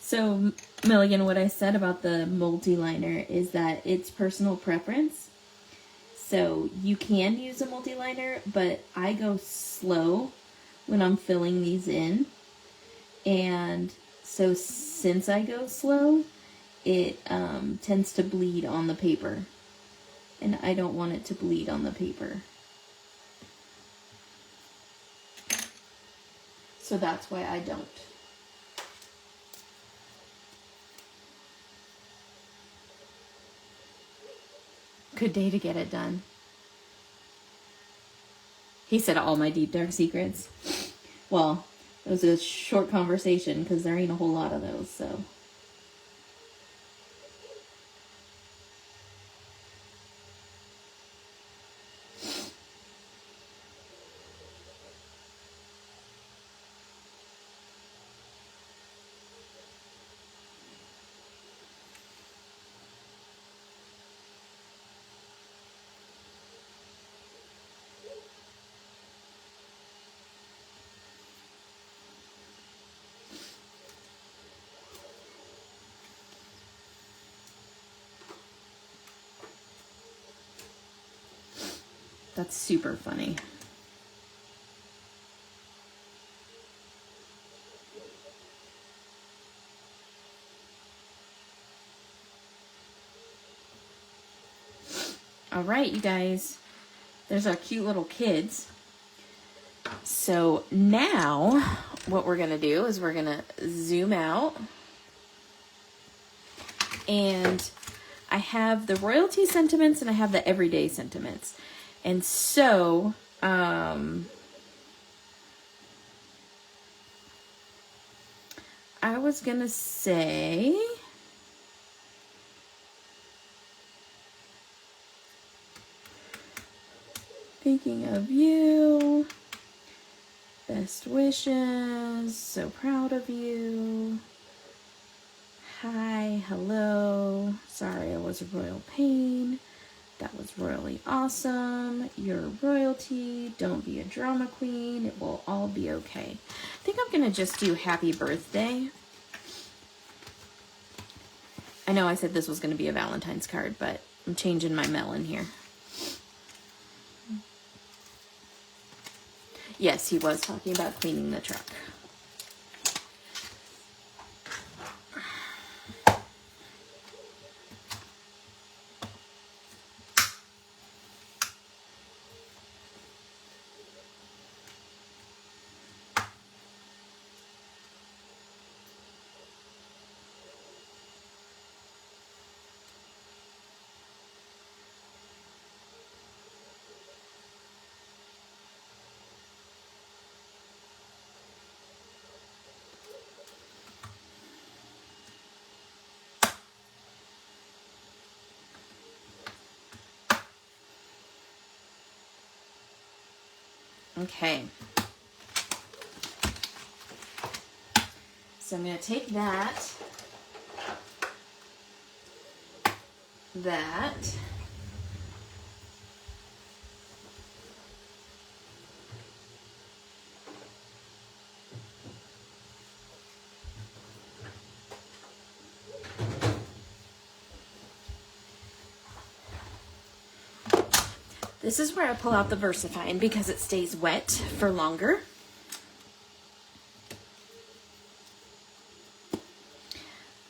So, Milligan, what I said about the multi-liner is that it's personal preference. So you can use a multi-liner, but I go slow when I'm filling these in. And so since I go slow, it tends to bleed on the paper. And I don't want it to bleed on the paper. So that's why I don't. Good day to get it done. He said all my deep dark secrets. Well, it was a short conversation because there ain't a whole lot of those, so. That's super funny. All right, you guys. There's our cute little kids. So now what we're going to do is we're going to zoom out. And I have the royalty sentiments and I have the everyday sentiments. And so, I was going to say, thinking of you, best wishes, so proud of you, hi, hello, sorry I was a royal pain. That was royally awesome. You're royalty. Don't be a drama queen. It will all be okay. I think I'm going to just do happy birthday. I know I said this was going to be a Valentine's card, but I'm changing my melon here. Yes, he was talking about cleaning the truck. Okay. So I'm going to take that, this is where I pull out the VersaFine because it stays wet for longer.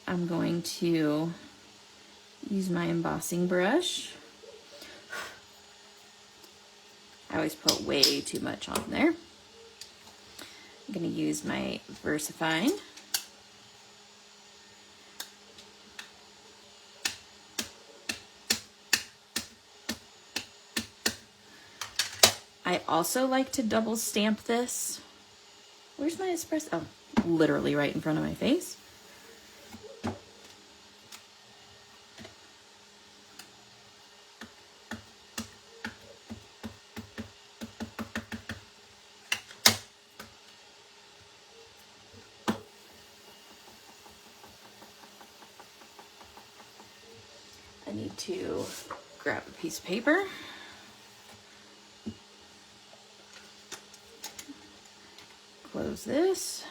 I'm going to use my embossing brush. I always put way too much on there. I'm going to use my VersaFine. I also like to double stamp this. Where's my espresso? Oh, literally right in front of my face. I need to grab a piece of paper. Close this.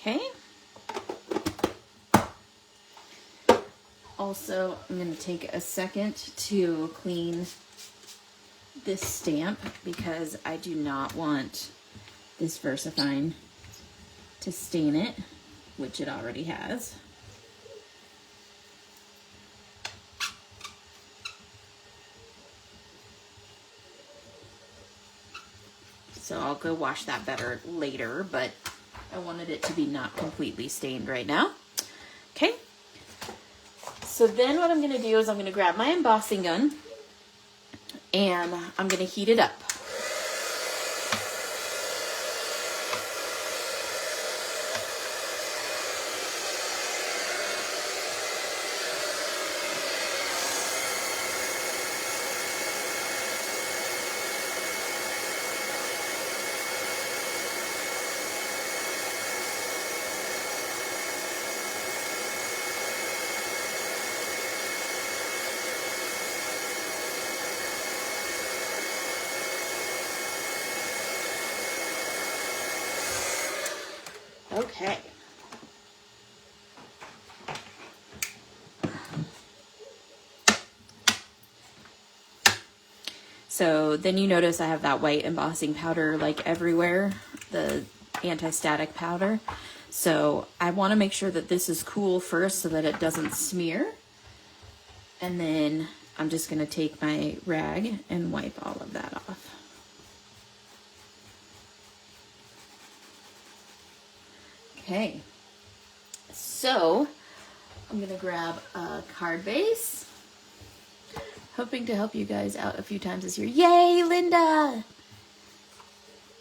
Okay. Also, I'm going to take a second to clean this stamp because I do not want this VersaFine to stain it, which it already has. So I'll go wash that better later, but I wanted it to be not completely stained right now. Okay. So then what I'm going to do is I'm going to grab my embossing gun and I'm going to heat it up. Okay. So then you notice I have that white embossing powder like everywhere, the anti-static powder. So I want to make sure that this is cool first so that it doesn't smear. And then I'm just going to take my rag and wipe all of that off. Okay, so I'm gonna grab a card base. Hoping to help you guys out a few times this year. Yay, Linda!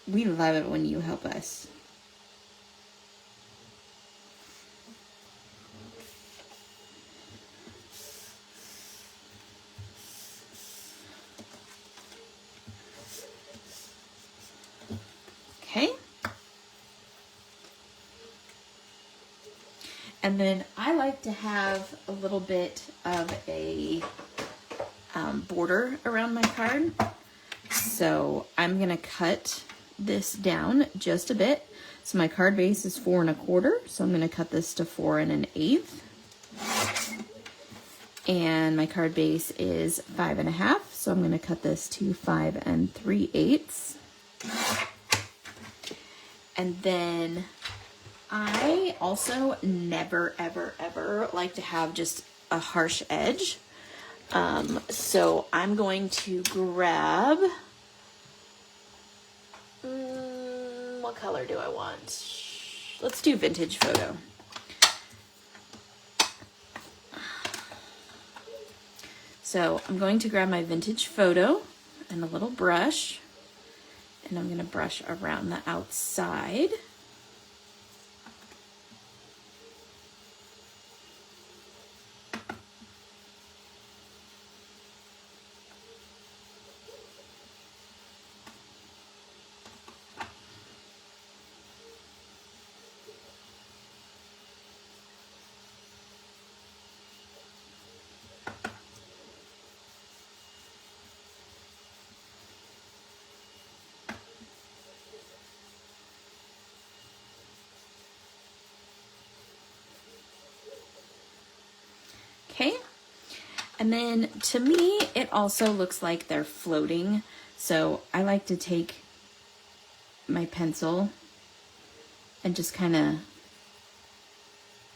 We love it when you help us. And then I like to have a little bit of a border around my card. So I'm gonna cut this down just a bit. So my card base is 4 1/4. So I'm gonna cut this to 4 1/8. And my card base is 5 1/2. So I'm gonna cut this to 5 3/8. And then I also never, ever, ever like to have just a harsh edge. So I'm going to grab, what color do I want? Let's do vintage photo. So I'm going to grab my vintage photo and a little brush, and I'm going to brush around the outside. Okay, and then to me, it also looks like they're floating. So I like to take my pencil and just kind of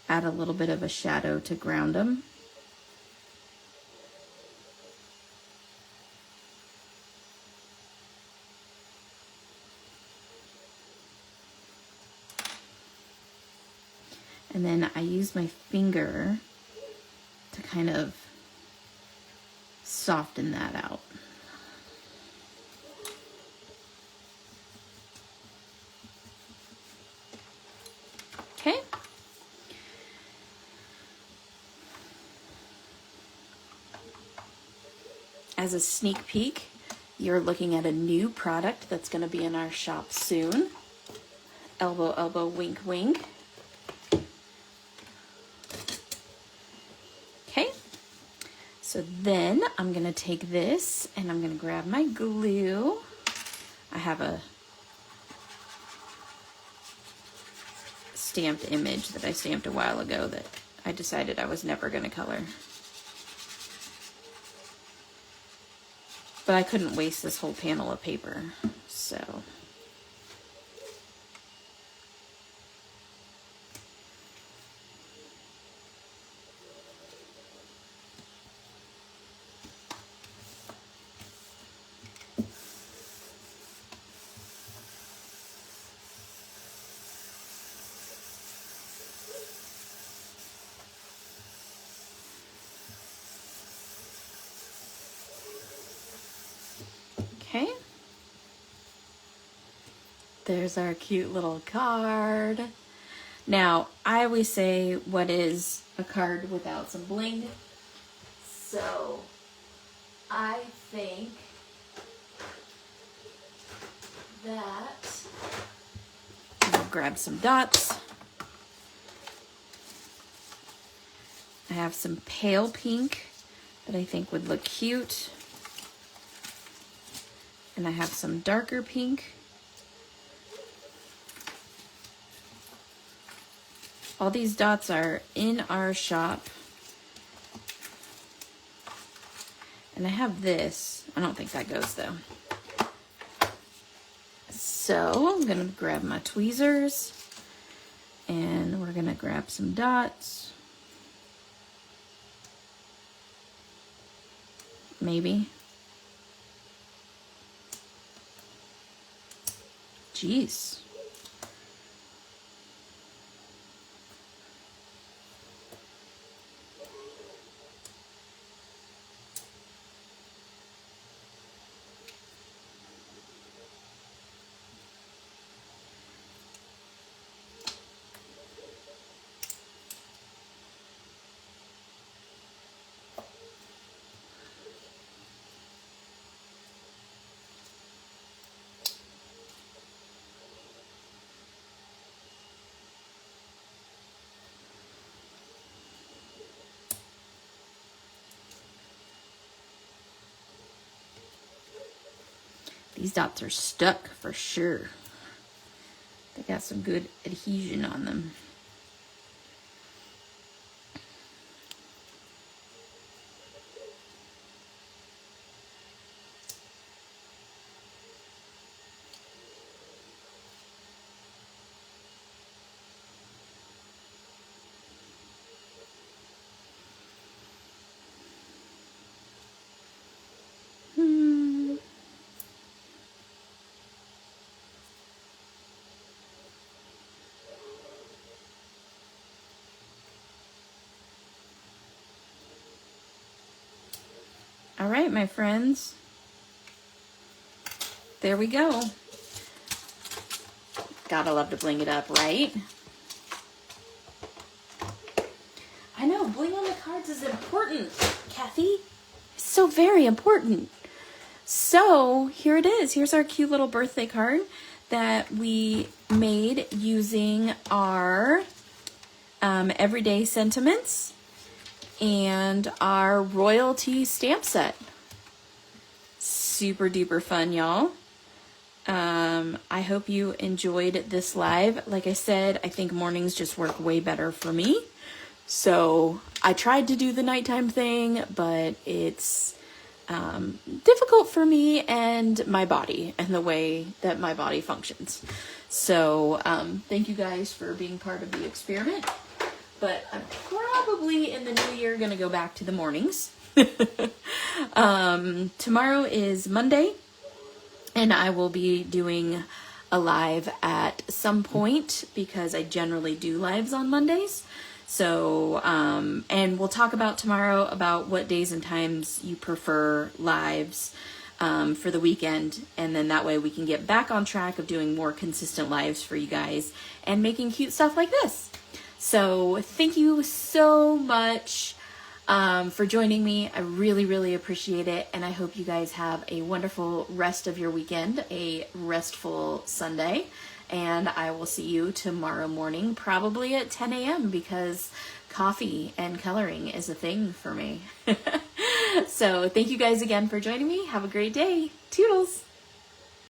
add a little bit of a shadow to ground them. And then I use my finger to kind of soften that out. Okay. As a sneak peek, you're looking at a new product that's going to be in our shop soon. Elbow, elbow, wink, wink. Okay. So then I'm going to take this and I'm going to grab my glue. I have a stamped image that I stamped a while ago that I decided I was never going to color. But I couldn't waste this whole panel of paper, so. Okay. There's our cute little card. Now, I always say, what is a card without some bling? So, I think that I'll grab some dots. I have some pale pink that I think would look cute. And I have some darker pink. All these dots are in our shop. And I have this. I don't think that goes though. So I'm gonna grab my tweezers and we're gonna grab some dots. Maybe. Jeez. These dots are stuck for sure. They got some good adhesion on them. All right, my friends. There we go. Gotta love to bling it up, right? I know, bling on the cards is important, Kathy. It's so very important. So here it is. Here's our cute little birthday card that we made using our everyday sentiments and our royalty stamp set. Super duper fun, y'all. I hope you enjoyed this live. Like I said, I think mornings just work way better for me. So I tried to do the nighttime thing, but it's difficult for me and my body and the way that my body functions. So thank you guys for being part of the experiment. But I'm probably in the new year going to go back to the mornings. Tomorrow is Monday, and I will be doing a live at some point because I generally do lives on Mondays. So, and we'll talk about tomorrow about what days and times you prefer lives for the weekend. And then that way we can get back on track of doing more consistent lives for you guys and making cute stuff like this. So thank you so much for joining me. I really, really appreciate it. And I hope you guys have a wonderful rest of your weekend, a restful Sunday. And I will see you tomorrow morning, probably at 10 a.m. because coffee and coloring is a thing for me. So thank you guys again for joining me. Have a great day. Toodles.